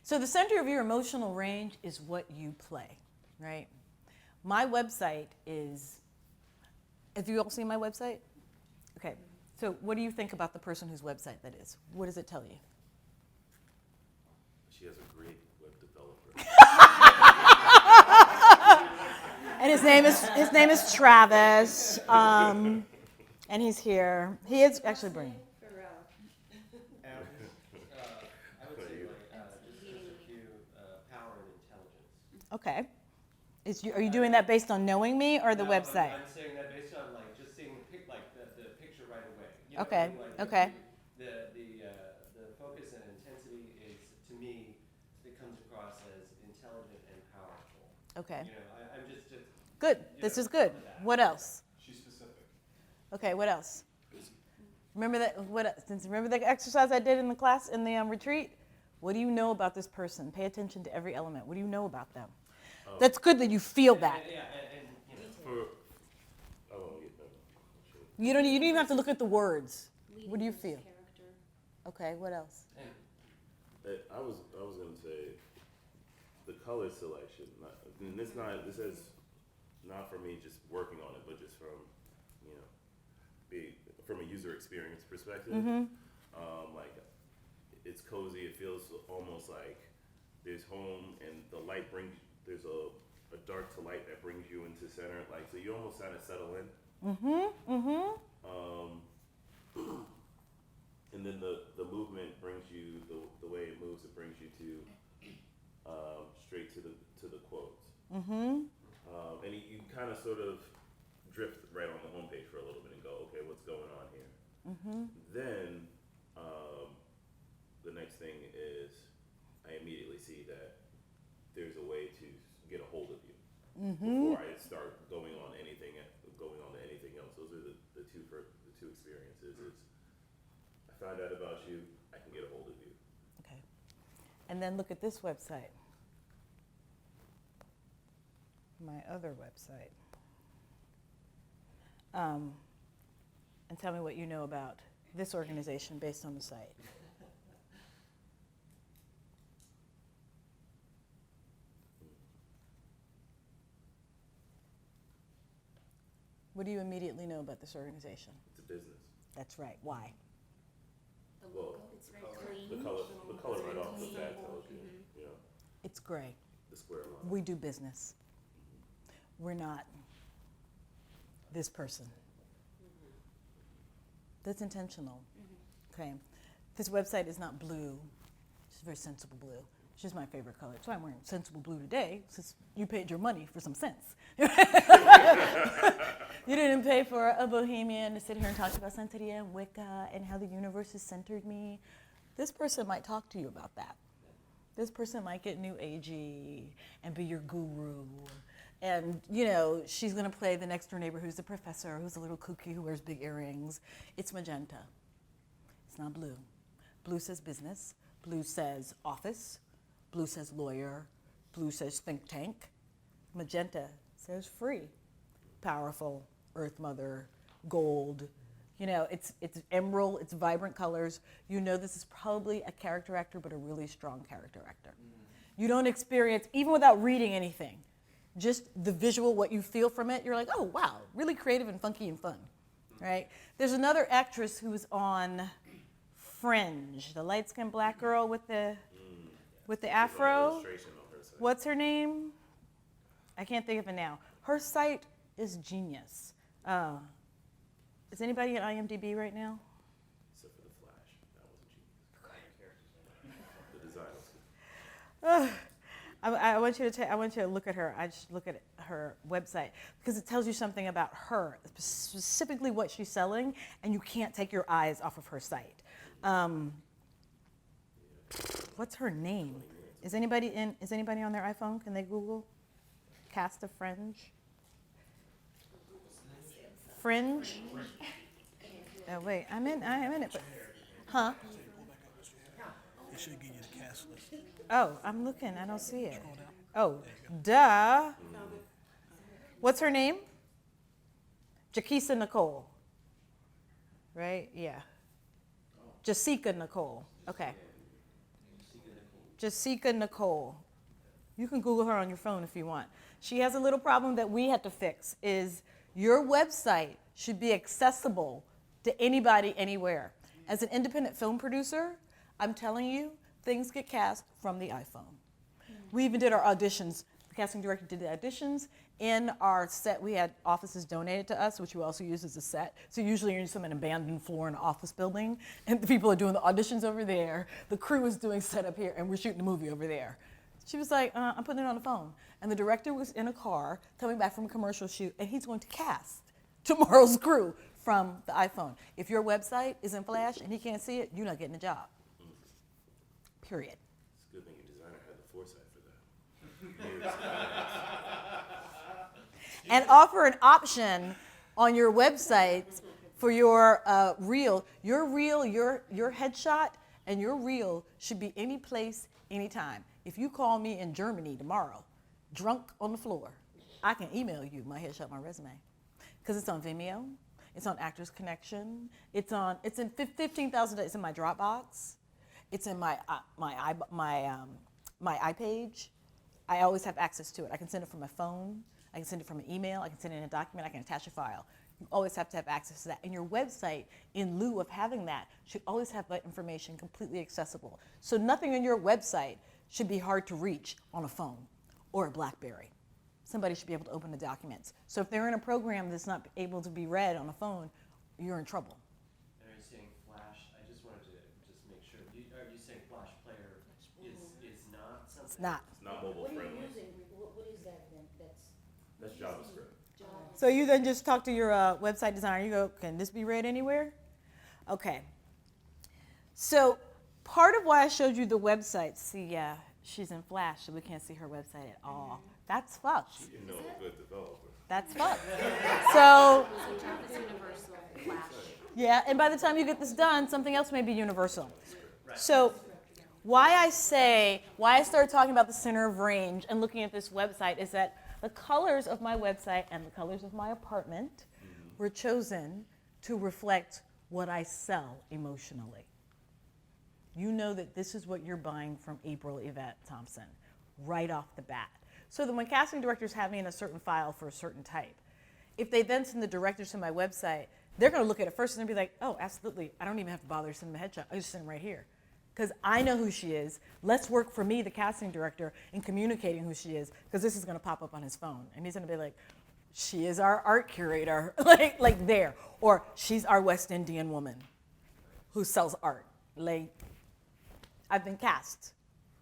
So the center of your emotional range is what you play, right? My website is, have you all seen my website? Okay, so what do you think about the person whose website that is? What does it tell you? She has a great web developer. And his name is Travis, and he's here. He is actually brilliant. I would say just a few power and intelligence. Okay. Are you doing that based on knowing me or the website? I'm saying that based on like just seeing the picture right away. You know, okay. Like, okay. The focus and intensity is, to me, it comes across as intelligent and powerful. Okay. I'm just good. This is good. What else? She's specific. Okay. What else? Remember that? Remember the exercise I did in the class in the retreat? What do you know about this person? Pay attention to every element. What do you know about them? That's good that you feel that. You don't even have to look at the words. What do you feel? Character. Okay, what else? I was gonna say the color selection. This is not for me just working on it, but just from from a user experience perspective. Mm-hmm. Like it's cozy. It feels almost like there's home, and the light brings. There's a dark to light that brings you into center. Like so, you almost kind of settle in. Mm-hmm. Mm-hmm. And then the movement brings you the way it moves. It brings you to straight to the quotes. Mm-hmm. And you kind of sort of drift right on the homepage for a little bit and go, okay, what's going on here? Mm-hmm. Then the next thing is I immediately see that there's a way to get a hold of you before I start going on to anything else. Those are the two experiences. It's I find out about you, I can get a hold of you. Okay. And then look at this website. My other website. And tell me what you know about this organization based on the site. What do you immediately know about this organization? It's a business. That's right. Why? The logo, it's very clean. The color right off the bat tells you. You know, It's gray. the square line. We do business. We're not this person. That's intentional. Okay. This website is not blue. It's very sensible blue. It's just my favorite color. That's why I'm wearing sensible blue today, since you paid your money for some sense. You didn't pay for a bohemian to sit here and talk about Santeria and Wicca and how the universe has centered me. This person might talk to you about that. This person might get new agey and be your guru. And, she's going to play the next door neighbor who's a professor, who's a little kooky, who wears big earrings. It's magenta. It's not blue. Blue says business. Blue says office. Blue says lawyer. Blue says think tank. Magenta says free, powerful, Earth Mother, gold. It's emerald, it's vibrant colors. This is probably a character actor, but a really strong character actor. You don't experience, even without reading anything, just the visual, what you feel from it, you're like, oh, wow, really creative and funky and fun, right? There's another actress who's on Fringe, the light-skinned black girl with the afro. What's her name? I can't think of it now. Her site is genius. Is anybody at IMDb right now? Except for the Flash. That was a genius. The design was good. I want you to look at her. I just look at her website because it tells you something about her, specifically what she's selling, and you can't take your eyes off of her site. What's her name? Is anybody on their iPhone? Can they Google cast of Fringe? Fringe? Oh wait, I'm in it. But, huh? It should give you the cast list. Oh, I'm looking. I don't see it. Oh, duh. What's her name? Jaquisa Nicole. Right? Yeah. Jessica Nicole. Okay. Jessica Nicole. You can Google her on your phone if you want. She has a little problem that we had to fix is your website should be accessible to anybody, anywhere. As an independent film producer, I'm telling you, things get cast from the iPhone. We even did our auditions. The casting director did the auditions. In our set, we had offices donated to us, which we also use as a set. So usually you're in some abandoned floor in an office building, and the people are doing the auditions over there. The crew is doing setup here, and we're shooting the movie over there. She was like, I'm putting it on the phone. And the director was in a car coming back from a commercial shoot, and he's going to cast tomorrow's crew from the iPhone. If your website is in Flash and he can't see it, you're not getting a job. Period. It's a good thing your designer had the foresight for that. And offer an option on your website for your reel. Your reel, your headshot, and your reel should be any place, anytime. If you call me in Germany tomorrow, drunk on the floor, I can email you my headshot, my resume, because it's on Vimeo, it's on Actors Connection, it's in 15,000. It's in my Dropbox, it's in my iPage. I always have access to it. I can send it from my phone. I can send it from an email. I can send it in a document. I can attach a file. You always have to have access to that. And your website, in lieu of having that, should always have that information completely accessible. So nothing on your website should be hard to reach on a phone or a BlackBerry. Somebody should be able to open the documents. So if they're in a program that's not able to be read on a phone, you're in trouble. And are you saying Flash? I just wanted to just make sure. Are you saying Flash Player is not something? It's not. It's not mobile What are friendly. you using? What is that then? That's JavaScript. So you then just talk to your website designer. You go, can this be read anywhere? Okay. So part of why I showed you the website, see, she's in Flash, so we can't see her website at all. That's fucked. She didn't know a good developer. That's fucked. So, So Java's universal, Flash. yeah, and by the time you get this done, something else may be universal. So why I started talking about the center of range and looking at this website is that the colors of my website and the colors of my apartment were chosen to reflect what I sell emotionally. You know that this is what you're buying from April Yvette Thompson right off the bat. So that when casting directors have me in a certain file for a certain type, if they then send the directors to my website, they're going to look at it first and be like, oh, absolutely. I don't even have to bother sending them a headshot. I just send them right here. Because I know who she is. Let's work for me, the casting director, in communicating who she is, because this is going to pop up on his phone. And he's going to be like, she is our art curator, like there. Or she's our West Indian woman who sells art. Like, I've been cast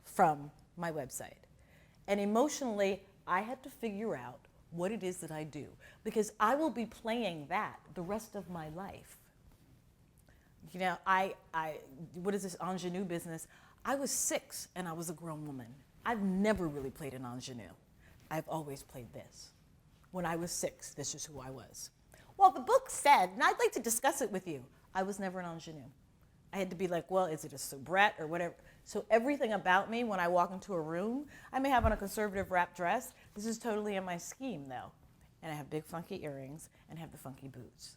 from my website. And emotionally, I had to figure out what it is that I do, because I will be playing that the rest of my life. You know, what is this ingenue business? I was 6 and I was a grown woman. I've never really played an ingenue. I've always played this. When I was 6, this is who I was. Well, the book said, and I'd like to discuss it with you. I was never an ingenue. I had to be like, well, is it a soubrette or whatever? So everything about me, when I walk into a room, I may have on a conservative wrap dress. This is totally in my scheme, though. And I have big funky earrings and have the funky boots,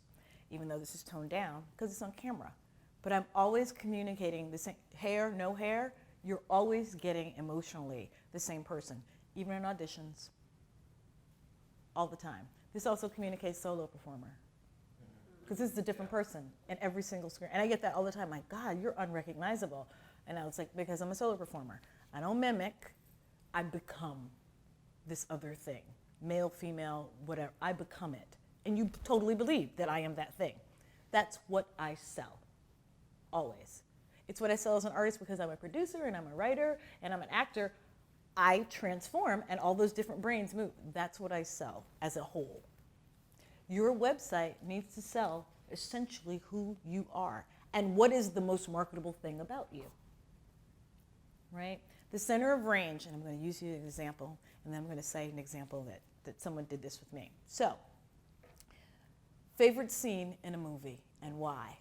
even though this is toned down because it's on camera. But I'm always communicating the same, hair, no hair, you're always getting emotionally the same person, even in auditions, all the time. This also communicates solo performer, because this is a different person in every single screen. And I get that all the time, like, God, you're unrecognizable. And I was like, because I'm a solo performer. I don't mimic, I become this other thing, male, female, whatever, I become it. And you totally believe that I am that thing. That's what I sell. Always. It's what I sell as an artist because I'm a producer and I'm a writer and I'm an actor. I transform and all those different brains move. That's what I sell as a whole. Your website needs to sell essentially who you are and what is the most marketable thing about you. Right? The center of range, and I'm going to use you as an example, and then I'm going to say an example that someone did this with me. So, favorite scene in a movie and why?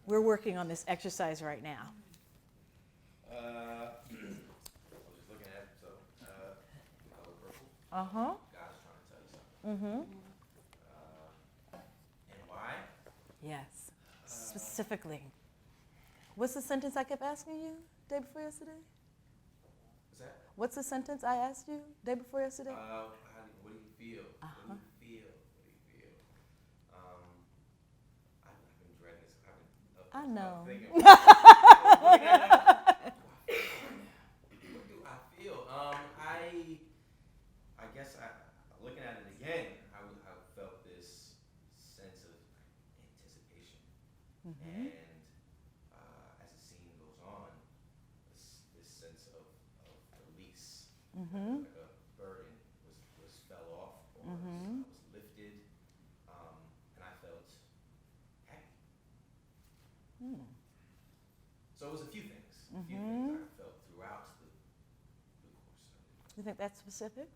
We're working on this exercise right now. I was just looking at it, so, the color purple. Uh-huh. God's trying to tell you something. Mm-hmm. And why? Yes. Specifically. What's the sentence I kept asking you day before yesterday? What's the sentence I asked you day before yesterday? What do you feel? Uh-huh. What do you feel? What do you feel? I've been dreading this. I know. Thinking, what do I feel? I guess looking at it again, I felt this sense of anticipation, Mm-hmm. and as the scene goes on, this sense of release, Mm-hmm. like a burden was fell off or Mm-hmm. was lifted, and I felt happy. Mm. So it was a few things. A few Mm-hmm. things I felt throughout the course of it. You think that's specific?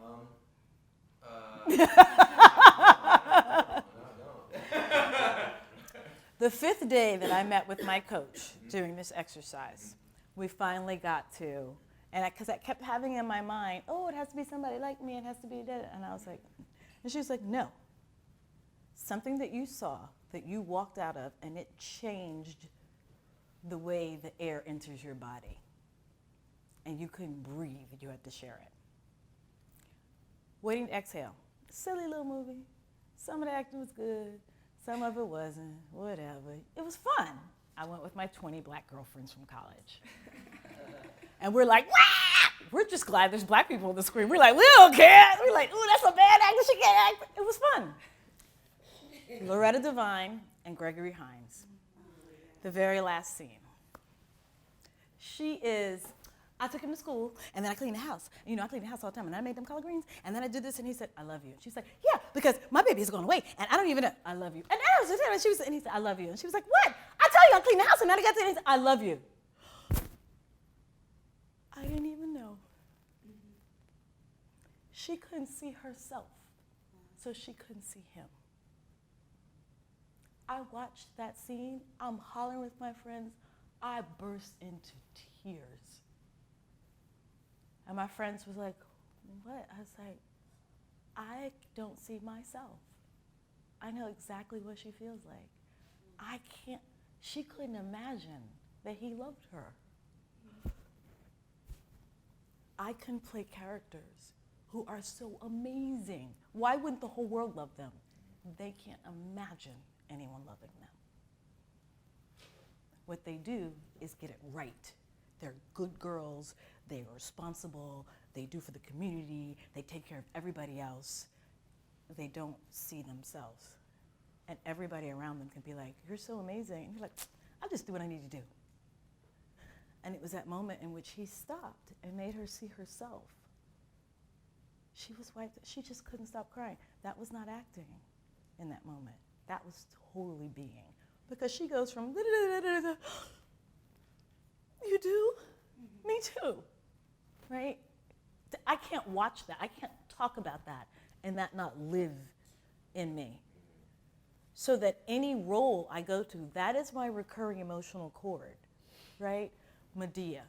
No, no. The fifth day that I met with my coach doing this exercise, we finally got to, and because I kept having in my mind, oh, it has to be somebody like me, it has to be that, and I was like, and she was like, no. Something that you saw, that you walked out of, and it changed the way the air enters your body. And you couldn't breathe, you had to share it. Waiting to Exhale, silly little movie. Some of the acting was good, some of it wasn't, whatever. It was fun. I went with my 20 black girlfriends from college. And we're like, wah! We're just glad there's black people on the screen. We're like, we don't care. We're like, ooh, that's a bad actor, she can't act. It was fun. Loretta Devine and Gregory Hines. The very last scene. She is, I took him to school, and then I cleaned the house. You know, I cleaned the house all the time, and I made them collard greens, and then I did this, and he said, I love you. She's like, yeah, because my baby is going away, and I don't even know, I love you. And he said, I love you. And she was like, what? I tell you, I cleaned the house, and then I got to it, and he said, I love you. I didn't even know. She couldn't see herself, so she couldn't see him. I watched that scene. I'm hollering with my friends. I burst into tears. And my friends was like, what? I was like, I don't see myself. I know exactly what she feels like. She couldn't imagine that he loved her. I can play characters who are so amazing. Why wouldn't the whole world love them? They can't imagine anyone loving them. What they do is get it right. They're good girls, they're responsible, they do for the community, they take care of everybody else. They don't see themselves. And everybody around them can be like, you're so amazing. And you're like, I'll just do what I need to do. And it was that moment in which he stopped and made her see herself. She was wiped, she just couldn't stop crying. That was not acting in that moment. That was totally being. Because she goes from, you do? Mm-hmm. Me too, right? I can't watch that. I can't talk about that and that not live in me. So that any role I go to, that is my recurring emotional chord, right? Medea.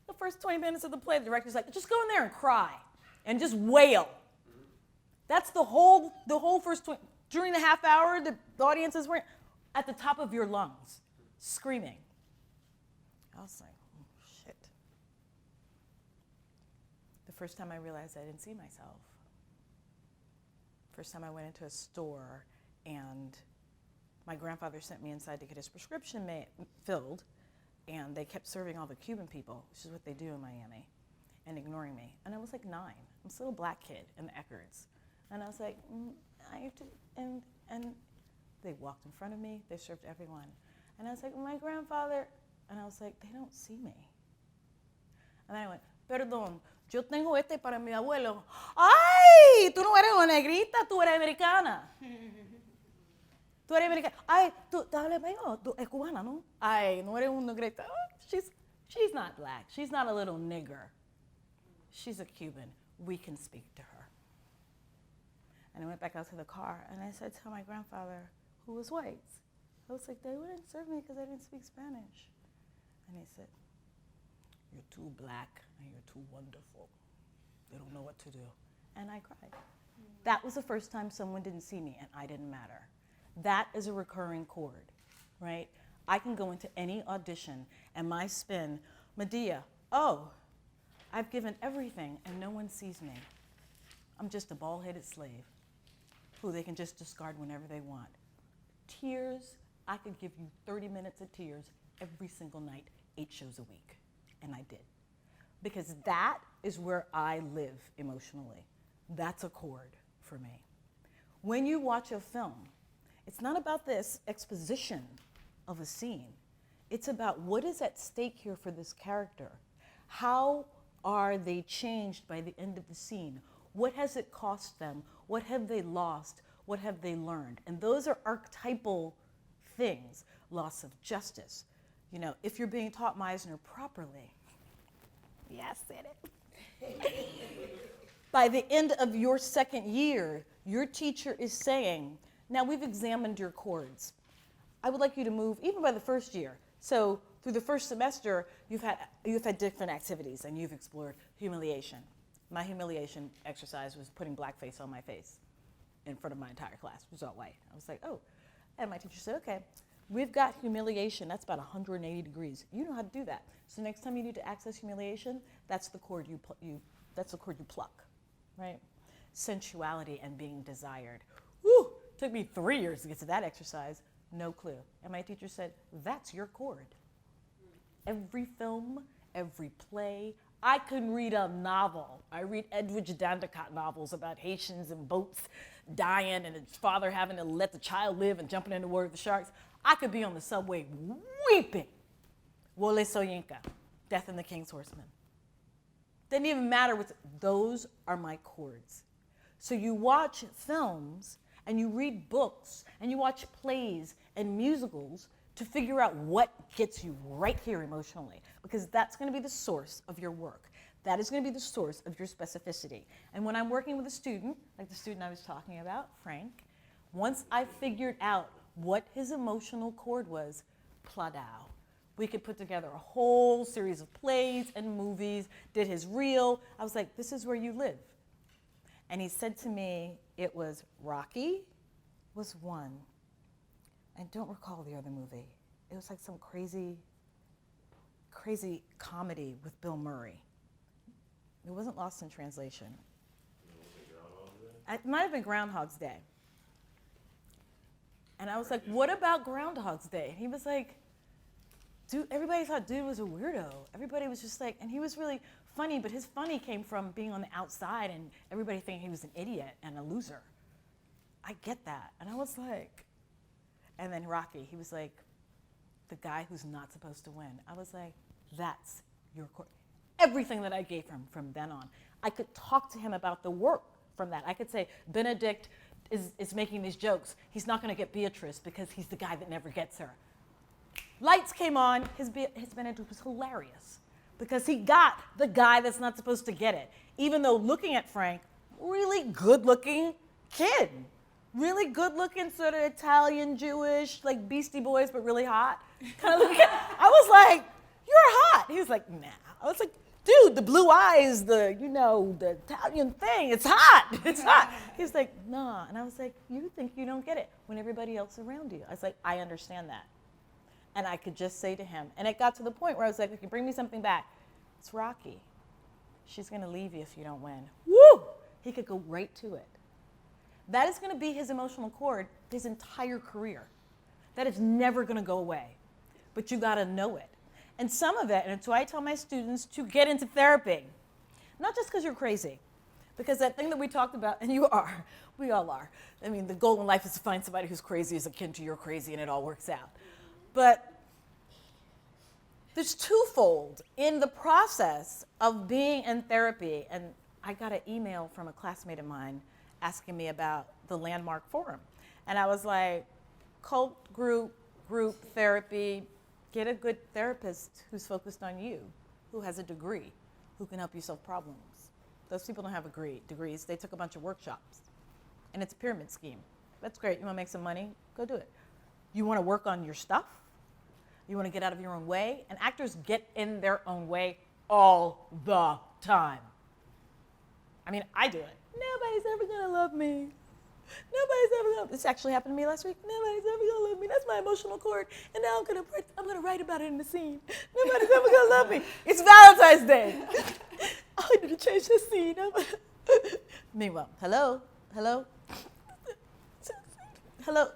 The first 20 minutes of the play, the director's like, just go in there and cry and just wail. That's the whole first 20, during the half hour, the audiences were at the top of your lungs, screaming. I was like, oh, shit. The first time I realized I didn't see myself. First time I went into a store and my grandfather sent me inside to get his prescription filled, and they kept serving all the Cuban people, which is what they do in Miami, and ignoring me. And I was like 9. I'm still a black kid in the Eckarts. And I was like, I have to, and they walked in front of me, they served everyone. And I was like, my grandfather, and I was like, they don't see me. And then I went, perdón, yo tengo este para mi abuelo. Ay, tú no eres una negrita, tú eres americana. Tú eres americana. Ay, tú hablas español, tú eres cubana, ¿no? Ay, no eres una negrita. She's not black, she's not a little nigger. She's a Cuban, we can speak to her. And I went back out to the car, and I said to my grandfather, who was white, I was like, they wouldn't serve me because I didn't speak Spanish. And he said, you're too black and you're too wonderful. They don't know what to do. And I cried. That was the first time someone didn't see me and I didn't matter. That is a recurring chord, right? I can go into any audition and my spin, Medea, oh, I've given everything and no one sees me. I'm just a bald-headed slave who they can just discard whenever they want. Tears, I could give you 30 minutes of tears every single night, 8 shows a week. And I did. Because that is where I live emotionally. That's a chord for me. When you watch a film, it's not about this exposition of a scene. It's about what is at stake here for this character. How are they changed by the end of the scene? What has it cost them? What have they lost? What have they learned? And those are archetypal things. Loss of justice. You know, if you're being taught Meisner properly, yeah, I said it. By the end of your second year, your teacher is saying, now we've examined your chords. I would like you to move, even by the first year. So through the first semester, you've had different activities and you've explored humiliation. My humiliation exercise was putting blackface on my face in front of my entire class. It was all white. I was like, oh. And my teacher said, okay, we've got humiliation. That's about 180 degrees. You know how to do that. So next time you need to access humiliation, that's the chord you pluck, right? Sensuality and being desired. Woo! Took me 3 years to get to that exercise. No clue. And my teacher said, that's your chord. Every film, every play. I can read a novel. I read Edwidge Dandicott novels about Haitians and boats dying and his father having to let the child live and jumping in the water with the sharks. I could be on the subway weeping. Wole Soyinka, Death and the King's Horseman. Didn't even matter what, those are my chords. So you watch films and you read books and you watch plays and musicals to figure out what gets you right here emotionally, because that's going to be the source of your work. That is going to be the source of your specificity. And when I'm working with a student, like the student I was talking about, Frank, once I figured out what his emotional chord was, pladow. We could put together a whole series of plays and movies, did his reel. I was like, this is where you live. And he said to me, it was Rocky was one. I don't recall the other movie. It was like some crazy comedy with Bill Murray. It wasn't Lost in Translation. It might have been Groundhog's Day. And I was like, what about Groundhog's Day? And he was like, dude, everybody thought dude was a weirdo. Everybody was just like, and he was really funny, but his funny came from being on the outside and everybody thinking he was an idiot and a loser. I get that. And I was like, and then Rocky, he was like, the guy who's not supposed to win. I was like, that's your chord. Everything that I gave him from then on. I could talk to him about the work from that. I could say, Benedict is making these jokes. He's not going to get Beatrice because he's the guy that never gets her. Lights came on, his Benedict was hilarious because he got the guy that's not supposed to get it. Even though looking at Frank, really good-looking kid. Really good-looking, sort of Italian, Jewish, like Beastie Boys, but really hot. Kind of looking. I was like, you're hot. He was like, nah. I was like, dude, the blue eyes, the Italian thing, it's hot. It's hot. He was like, nah. And I was like, you think you don't get it when everybody else around you. I was like, I understand that. And I could just say to him, and it got to the point where I was like, okay, bring me something back. It's Rocky. She's going to leave you if you don't win. Woo! He could go right to it. That is going to be his emotional chord his entire career. That is never going to go away. But you got to know it. And some of it, and it's why I tell my students to get into therapy. Not just because you're crazy. Because that thing that we talked about, and you are, we all are. I mean, the goal in life is to find somebody whose crazy is akin to your crazy and it all works out. But there's twofold in the process of being in therapy. And I got an email from a classmate of mine asking me about the Landmark Forum. And I was like, cult group therapy, get a good therapist who's focused on you, who has a degree, who can help you solve problems. Those people don't have degrees. They took a bunch of workshops. And it's a pyramid scheme. That's great. You want to make some money? Go do it. You want to work on your stuff? You want to get out of your own way? And actors get in their own way all the time. I mean, I do it. Nobody's ever going to love me. Nobody's ever gonna. This actually happened to me last week. Nobody's ever gonna love me. That's my emotional cord, and now I'm gonna write about it in the scene. Nobody's ever gonna love me. It's Valentine's Day. I need to change this scene. Meanwhile, hello.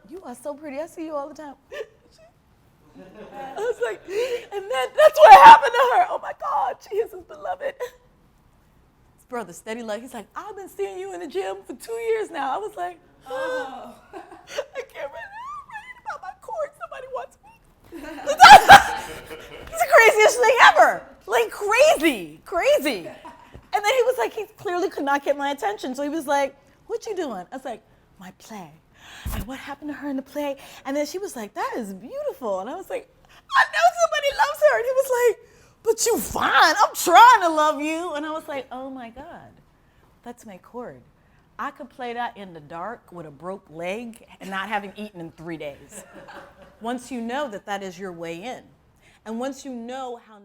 You are so pretty. I see you all the time. I was like, and then that's what happened to her. Oh my God, she is his beloved. His brother, steady like, he's like, I've been seeing you in the gym for 2 years now. I was like, oh, I can't write about my chords. Somebody wants me. It's the craziest thing ever. Like crazy. And then he was like, he clearly could not get my attention. So he was like, what you doing? I was like, my play. And what happened to her in the play? And then she was like, that is beautiful. And I was like, I know somebody loves her. And he was like, but you fine. I'm trying to love you. And I was like, oh my God, that's my chord. I could play that in the dark with a broke leg and not having eaten in 3 days. Once you know that that is your way in. And once you know how not